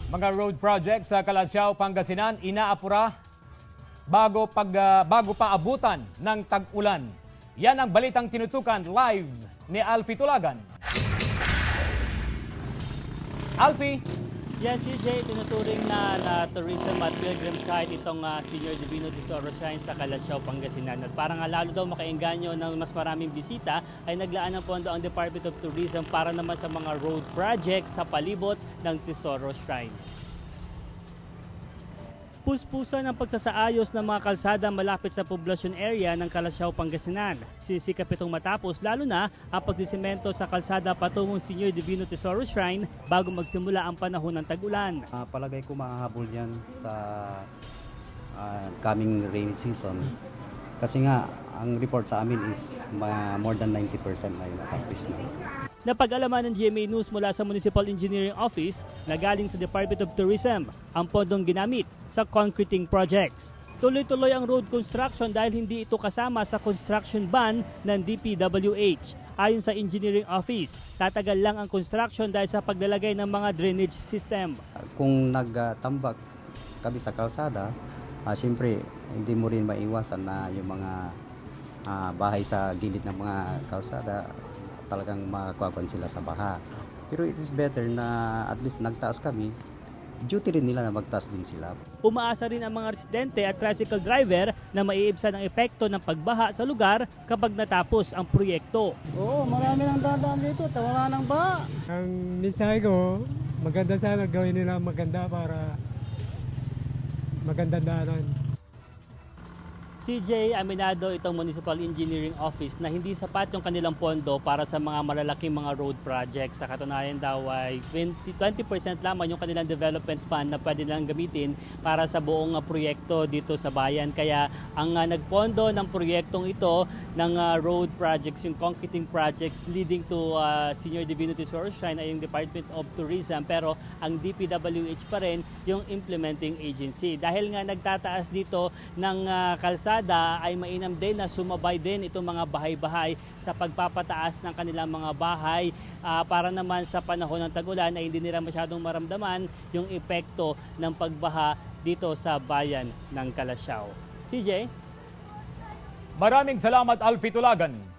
Mga road project sa Calasiao, Pangasinan inaapura bago pa abutan ng tag-ulan. Yan ang balitang tinutukan live ni Alfie Tulagan. Alfie. Yes, CJ, tinuturing na tourism at pilgrim site itong Senior Divino Tesoro Shrine sa Calasiao, Pangasinan. At para nga lalo daw makaengganyo ng mas maraming bisita, ay naglaan ng pondo ang Department of Tourism para naman sa mga road projects sa palibot ng Tesoro Shrine. Puspusan ang pagsasaayos ng mga kalsada malapit sa poblasyon area ng Calasiao, Pangasinan. Sisikap itong matapos lalo na ang pagsisemento sa kalsada patungong Senior Divino Tesoro Shrine bago magsimula ang panahon ng tag-ulan. Palagay ko mahahabol yan sa coming rainy season. Kasi nga, ang report sa amin is more than 90% na yung natapos na. Napag-alaman ng GMA News mula sa Municipal Engineering Office na galing sa Department of Tourism ang pondong ginamit sa concreting projects. Tuloy-tuloy ang road construction dahil hindi ito kasama sa construction ban ng DPWH. Ayon sa Engineering Office, tatagal lang ang construction dahil sa paglalagay ng mga drainage system. Kung nagtambak kami sa kalsada, siyempre hindi mo rin maiwasan na yung mga bahay sa gilid ng mga kalsada talagang makakuha sila sa baha. Pero it is better na at least nagtaas kami, duty rin nila na magtaas din sila. Umaasa rin ang mga residente at tricycle driver na maiibsan ang epekto ng pagbaha sa lugar kapag natapos ang proyekto. Oo, marami nang dadaan dito, wala nang baha. Ang mensahe ko, maganda sana gawin nila maganda para magandang daanan. CJ, aminado itong Municipal Engineering Office na hindi sapat yung kanilang pondo para sa mga malalaking mga road projects. Sa katunayan daw ay 20% lamang yung kanilang development fund na pwede nilang gamitin para sa buong proyekto dito sa bayan. Kaya ang nagpondo ng proyektong ito ng road projects, yung concreting projects leading to Senior Divino Tesoro Shrine ay yung Department of Tourism, pero ang DPWH pa rin yung implementing agency. Dahil nga nagtataas dito ng kalsada, ay mainam din na sumabay din itong mga bahay-bahay sa pagpapataas ng kanilang mga bahay para naman sa panahon ng tag-ulan ay hindi nila masyadong maramdaman yung epekto ng pagbaha dito sa bayan ng Calasiao. CJ? Maraming salamat, Alfie Tulagan.